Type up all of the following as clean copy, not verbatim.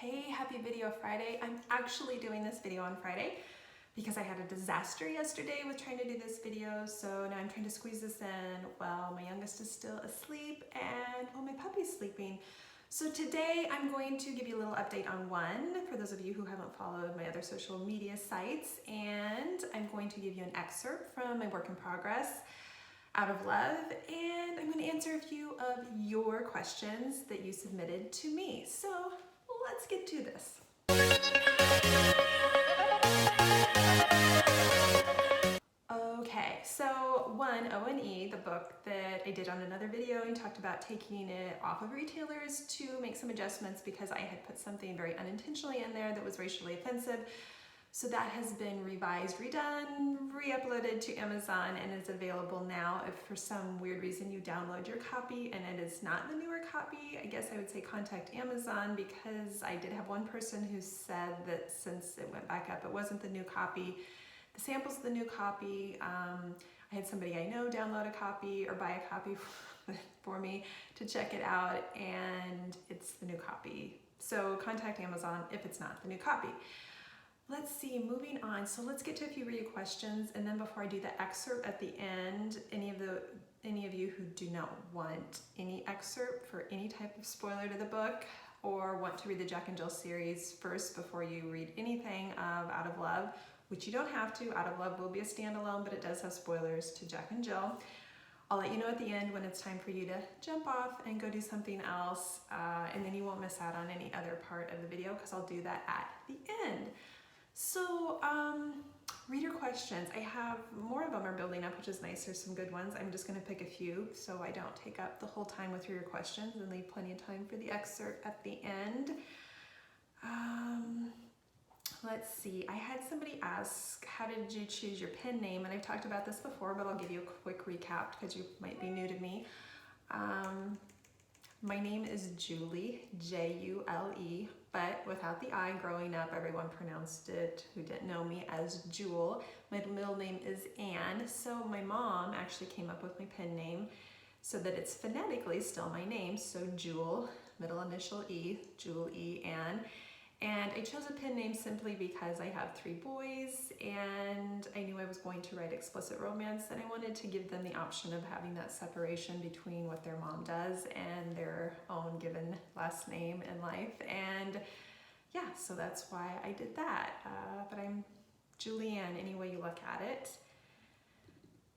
Hey, happy Video Friday. I'm actually doing this video on Friday because I had a disaster yesterday with trying to do this video, so now I'm trying to squeeze this in while my youngest is still asleep and while my puppy's sleeping. So today I'm going to give you a little update on one, for those of you who haven't followed my other social media sites, and I'm going to give you an excerpt from my work in progress, Out of Love, and I'm going to answer a few of your questions that you submitted to me. So let's get to this. Okay, so one, O&E, the book that I did on another video and talked about taking it off of retailers to make some adjustments because I had put something very unintentionally in there that was racially offensive. So that has been revised, redone, re-uploaded to Amazon, and is available now. If for some weird reason you download your copy and it is not the newer copy, I guess I would say contact Amazon, because I did have one person who said that since it went back up, it wasn't the new copy. The sample's the new copy. I had somebody I know download a copy or buy a copy for me to check it out, and it's the new copy. So contact Amazon if it's not the new copy. Let's see, moving on. So let's get to a few reader questions, and then before I do the excerpt at the end, any of you who do not want any excerpt for any type of spoiler to the book, or want to read the Jack and Jill series first before you read anything of Out of Love, which you don't have to. Out of Love will be a standalone, but it does have spoilers to Jack and Jill. I'll let you know at the end when it's time for you to jump off and go do something else, and then you won't miss out on any other part of the video because I'll do that at the end. So, reader questions. I have more of them are building up, which is nice. There's some good ones. I'm just going to pick a few so I don't take up the whole time with reader questions and leave plenty of time for the excerpt at the end. Let's see. I had somebody ask, how did you choose your pen name? And I've talked about this before, but I'll give you a quick recap because you might be new to me. My name is Julie, J-U-L-E, but without the I. Growing up, everyone pronounced it, who didn't know me, as Jewel. My middle name is Anne, so my mom actually came up with my pen name so that it's phonetically still my name, so Jewel, middle initial E, Jewel E. Anne. And I chose a pen name simply because I have 3 boys and I knew I was going to write explicit romance, and I wanted to give them the option of having that separation between what their mom does and their own given last name in life. And yeah, so that's why I did that. But I'm Julianne any way you look at it.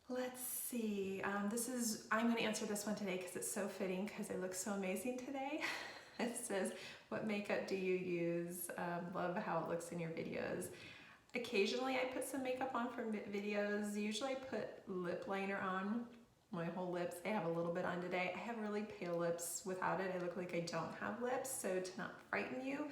Let's see, I'm going to answer this one today because it's so fitting because I look so amazing today. It says, what makeup do you use? Love how it looks in your videos. Occasionally I put some makeup on for videos. Usually I put lip liner on my whole lips. I have a little bit on today. I have really pale lips. Without it, I look like I don't have lips. So to not frighten you,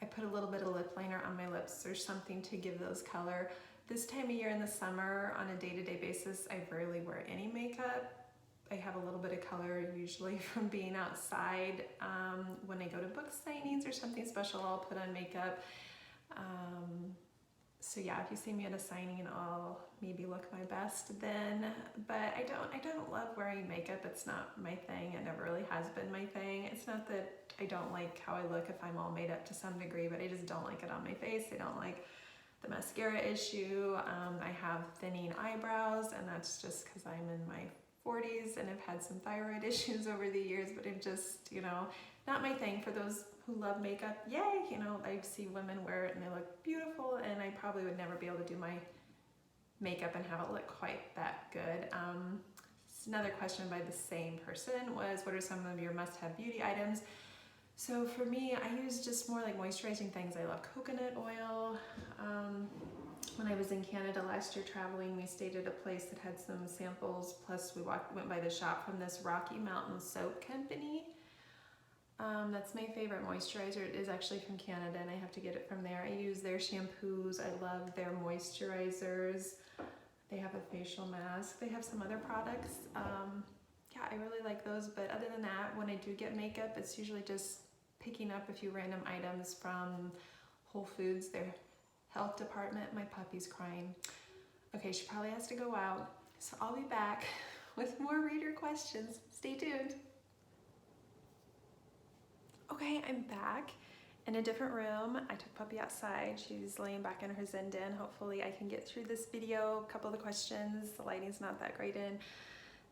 I put a little bit of lip liner on my lips or something to give those color. This time of year in the summer, on a day-to-day basis, I rarely wear any makeup. I have a little bit of color usually from being outside. When I go to book signings or something special, I'll put on makeup. So yeah, if you see me at a signing, I'll maybe look my best then. But I don't love wearing makeup. It's not my thing. It never really has been my thing. It's not that I don't like how I look if I'm all made up to some degree, but I just don't like it on my face. I don't like the mascara issue. I have thinning eyebrows, and that's just because I'm in my 40s and I've had some thyroid issues over the years, but I'm just, not my thing. For those who love makeup, yay, I see women wear it and they look beautiful, and I probably would never be able to do my makeup and have it look quite that good. Another question by the same person was, what are some of your must-have beauty items? So for me, I use just more like moisturizing things. I love coconut oil. When I was in Canada last year traveling, we stayed at a place that had some samples, plus we went by the shop from this Rocky Mountain soap company. That's my favorite moisturizer. It is actually from Canada, and I have to get it from there. I use their shampoos. I love their moisturizers. They have a facial mask. They have some other products. Yeah, I really like those, but other than that, when I do get makeup, it's usually just picking up a few random items from Whole Foods, their health department. My puppy's crying. Okay, she probably has to go out, so I'll be back with more reader questions. Stay tuned. Okay, I'm back, in a different room. I took Puppy outside. She's laying back in her zen den. Hopefully I can get through this video. A couple of the questions, the lighting's not that great in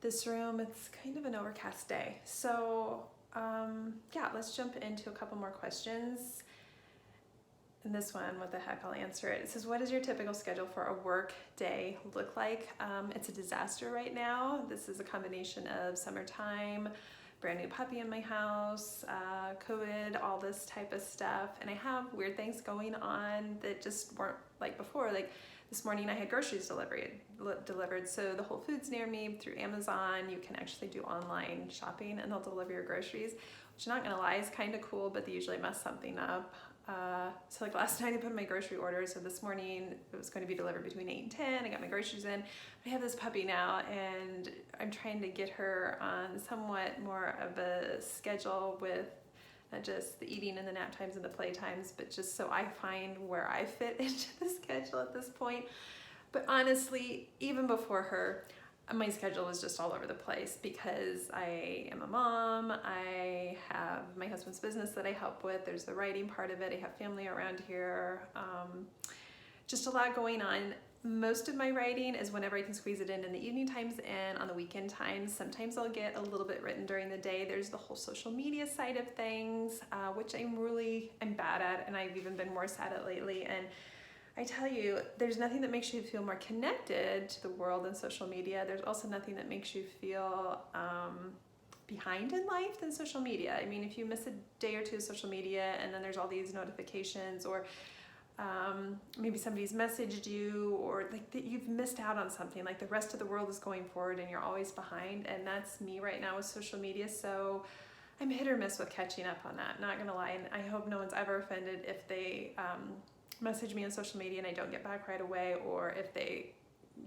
this room. It's kind of an overcast day. So yeah, let's jump into a couple more questions. And this one, what the heck, I'll answer it. It says, what does your typical schedule for a work day look like? It's a disaster right now. This is a combination of summertime, brand new puppy in my house, COVID, all this type of stuff. And I have weird things going on that just weren't like before. Like this morning I had groceries delivered. So the Whole Foods near me through Amazon, you can actually do online shopping and they'll deliver your groceries, which I'm not gonna lie is kind of cool, but they usually mess something up. So like last night I put in my grocery order, so this morning it was going to be delivered between 8 and 10. I got my groceries in. I have this puppy now and I'm trying to get her on somewhat more of a schedule with not just the eating and the nap times and the play times, but just so I find where I fit into the schedule at this point. But honestly, even before her, my schedule was just all over the place because I am a mom, I have my husband's business that I help with, there's the writing part of it, I have family around here, just a lot going on. Most of my writing is whenever I can squeeze it in the evening times and on the weekend times. Sometimes I'll get a little bit written during the day. There's the whole social media side of things, which I'm bad at, and I've even been worse at it lately. And I tell you, there's nothing that makes you feel more connected to the world than social media. There's also nothing that makes you feel behind in life than social media. I mean, if you miss a day or two of social media and then there's all these notifications, or maybe somebody's messaged you, or like that you've missed out on something, like the rest of the world is going forward and you're always behind. And that's me right now with social media. So I'm hit or miss with catching up on that, not gonna lie. And I hope no one's ever offended if they message me on social media and I don't get back right away, or if they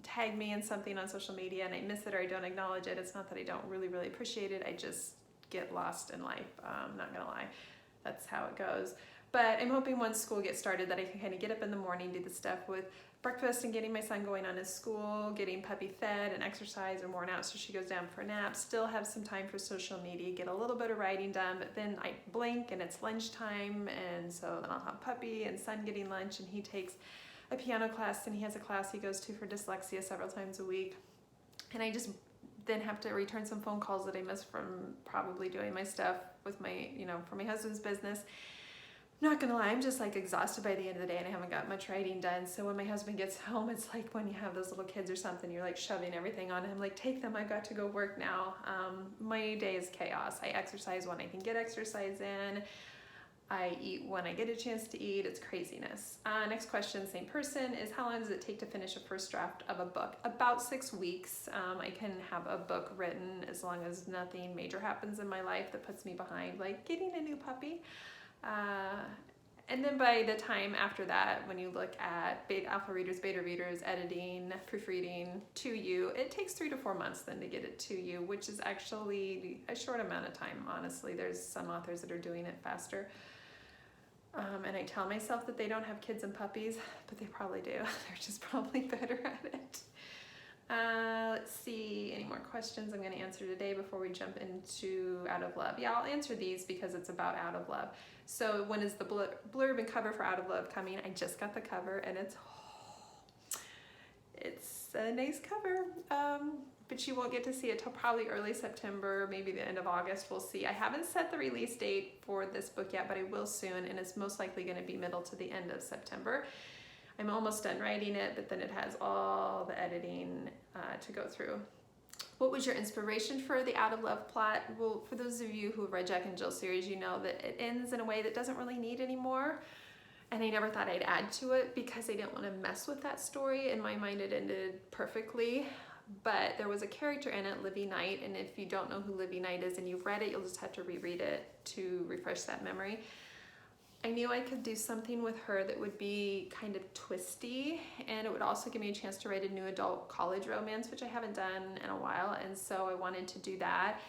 tag me in something on social media and I miss it or I don't acknowledge it. It's not that I don't really appreciate it. I just get lost in life. Not gonna lie, that's how it goes. But I'm hoping once school gets started that I can kind of get up in the morning, do the stuff with breakfast and getting my son going on his school, getting Puppy fed and exercised and worn out so she goes down for a nap, still have some time for social media, get a little bit of writing done, but then I blink and it's lunchtime, and so then I'll have Puppy and son getting lunch, and he takes a piano class and he has a class he goes to for dyslexia several times a week. And I just then have to return some phone calls that I missed from probably doing my stuff with my, for my husband's business. Not gonna lie, I'm just like exhausted by the end of the day and I haven't got much writing done. So when my husband gets home, it's like when you have those little kids or something, you're like shoving everything on him, like take them, I've got to go work now. My day is chaos. I exercise when I can get exercise in. I eat when I get a chance to eat. It's craziness. Next question, same person, is how long does it take to finish a first draft of a book? About 6 weeks. I can have a book written as long as nothing major happens in my life that puts me behind, like getting a new puppy. And then by the time after that, when you look at alpha readers, beta readers, editing, proofreading to you, it takes 3 to 4 months then to get it to you, which is actually a short amount of time, honestly. There's some authors that are doing it faster. And I tell myself that they don't have kids and puppies, but they probably do. They're just probably better at it. Let's see, any more questions I'm going to answer today before we jump into Out of Love? Yeah, I'll answer these because it's about Out of Love. So when is the blurb and cover for Out of Love coming? I just got the cover and it's a nice cover, but you won't get to see it till probably early September, maybe the end of August. We'll see. I haven't set the release date for this book yet, but I will soon, and it's most likely going to be middle to the end of September. I'm almost done writing it, but then it has all the editing to go through. What was your inspiration for the Out of Love plot? Well, for those of you who have read Jack and Jill series, you know that it ends in a way that doesn't really need anymore. And I never thought I'd add to it because I didn't want to mess with that story. In my mind, it ended perfectly. But there was a character in it, Livy Knight, and if you don't know who Livy Knight is and you've read it, you'll just have to reread it to refresh that memory. I knew I could do something with her that would be kind of twisty, and it would also give me a chance to write a new adult college romance, which I haven't done in a while, and so I wanted to do that.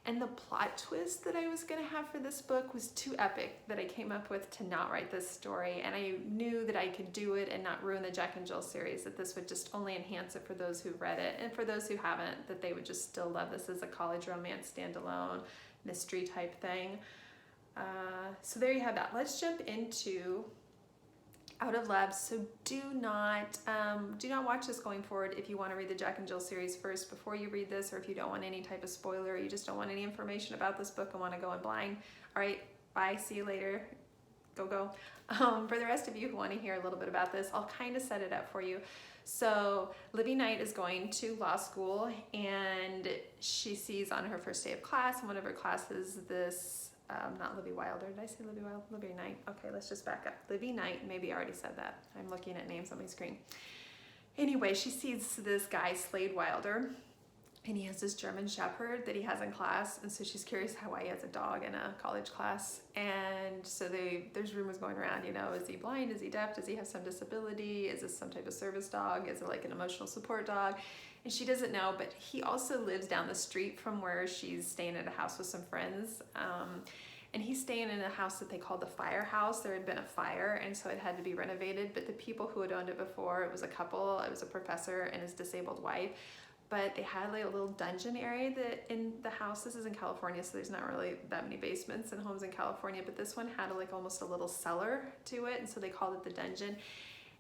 And the plot twist that I was going to have for this book was too epic that I came up with to not write this story, and I knew that I could do it and not ruin the Jack and Jill series, that this would just only enhance it for those who've read it, and for those who haven't, that they would just still love this as a college romance standalone mystery type thing. So there you have that. Let's jump into Out of Lab. So do not watch this going forward if you want to read the Jack and Jill series first before you read this, or if you don't want any type of spoiler, or you just don't want any information about this book and want to go in blind. All right, bye, see you later. Go. For the rest of you who want to hear a little bit about this, I'll kind of set it up for you. So Libby Knight is going to law school, and she sees on her first day of class, in one of her classes, this not Libby Wilder. Did I say Libby Wilder? Libby Knight. Okay, let's just back up. Libby Knight, maybe I already said that. I'm looking at names on my screen. Anyway, she sees this guy, Slade Wilder, and he has this German Shepherd that he has in class, and so she's curious why he has a dog in a college class. And so there's rumors going around, you know, is he blind? Is he deaf? Does he have some disability? Is this some type of service dog? Is it like an emotional support dog? And she doesn't know, but he also lives down the street from where she's staying at a house with some friends. And he's staying in a house that they called the firehouse. There had been a fire, and so it had to be renovated. But the people who had owned it before, it was a couple, it was a professor and his disabled wife. But they had like a little dungeon area that in the house. This is in California, so there's not really that many basements in homes in California, but this one had like almost a little cellar to it, and so they called it the dungeon.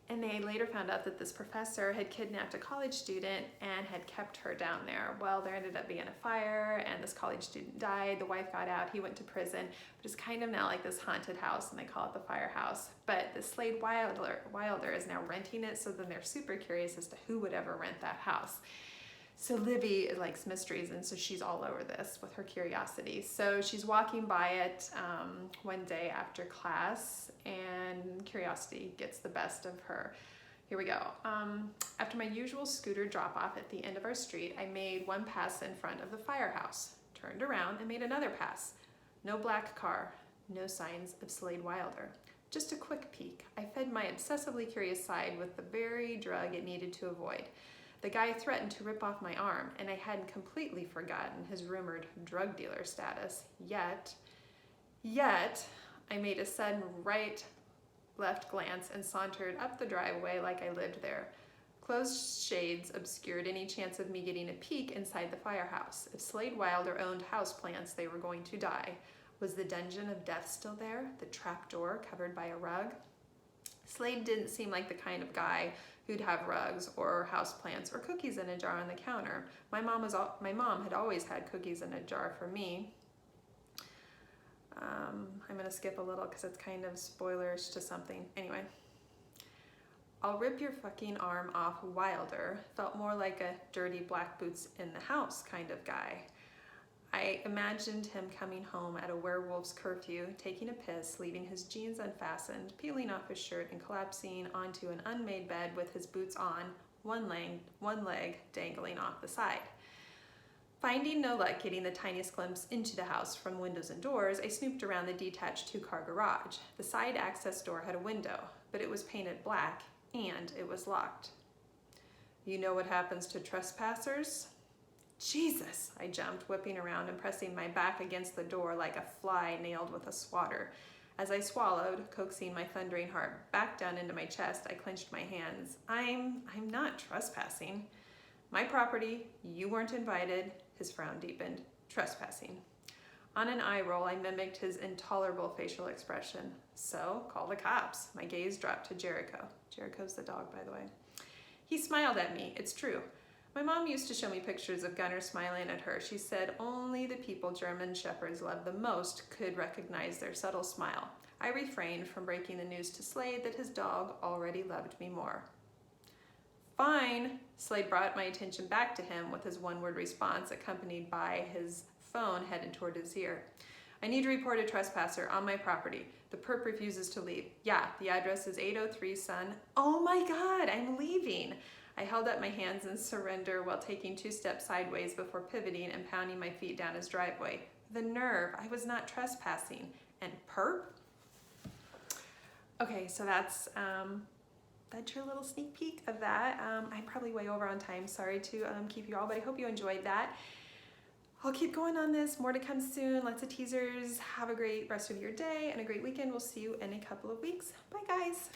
And they later found out that this professor had kidnapped a college student and had kept her down there. Well, there ended up being a fire, and this college student died. The wife got out, he went to prison, but it's kind of now like this haunted house, and they call it the firehouse. But the Slade Wilder is now renting it, so then they're super curious as to who would ever rent that house. So Libby likes mysteries, and so she's all over this with her curiosity. So she's walking by it one day after class, and curiosity gets the best of her. Here we go. After my usual scooter drop-off at the end of our street, I made one pass in front of the firehouse, turned around, and made another pass. No black car, no signs of Slade Wilder. Just a quick peek. I fed my obsessively curious side with the very drug it needed to avoid. The guy threatened to rip off my arm, and I hadn't completely forgotten his rumored drug dealer status. Yet, I made a sudden right-left glance and sauntered up the driveway like I lived there. Closed shades obscured any chance of me getting a peek inside the firehouse. If Slade Wilder owned houseplants, they were going to die. Was the dungeon of death still there, the trapdoor covered by a rug? Slade didn't seem like the kind of guy who'd have rugs or houseplants or cookies in a jar on the counter. My mom had always had cookies in a jar for me. I'm gonna skip a little because it's kind of spoilers to something. Anyway, I'll rip your fucking arm off Wilder felt more like a dirty black boots in the house kind of guy. I imagined him coming home at a werewolf's curfew, taking a piss, leaving his jeans unfastened, peeling off his shirt, and collapsing onto an unmade bed with his boots on, one leg dangling off the side. Finding no luck getting the tiniest glimpse into the house from windows and doors, I snooped around the detached two-car garage. The side access door had a window, but it was painted black, and it was locked. You know what happens to trespassers? Jesus, I jumped, whipping around and pressing my back against the door like a fly nailed with a swatter. As I swallowed, coaxing my thundering heart back down into my chest, I clenched my hands. I'm not trespassing. My property, you weren't invited. His frown deepened. Trespassing. On an eye roll, I mimicked his intolerable facial expression. So, call the cops. My gaze dropped to Jericho. Jericho's the dog, by the way. He smiled at me. It's true. My mom used to show me pictures of Gunnar smiling at her. She said only the people German shepherds love the most could recognize their subtle smile. I refrained from breaking the news to Slade that his dog already loved me more. Fine, Slade brought my attention back to him with his one-word response accompanied by his phone headed toward his ear. I need to report a trespasser on my property. The perp refuses to leave. Yeah, the address is 803 Sun. Oh my God, I'm leaving. I held up my hands in surrender while taking 2 steps sideways before pivoting and pounding my feet down his driveway. The nerve, I was not trespassing. And perp? Okay, so that's your little sneak peek of that. I'm probably way over on time. Sorry to keep you all, but I hope you enjoyed that. I'll keep going on this. More to come soon. Lots of teasers. Have a great rest of your day and a great weekend. We'll see you in a couple of weeks. Bye, guys.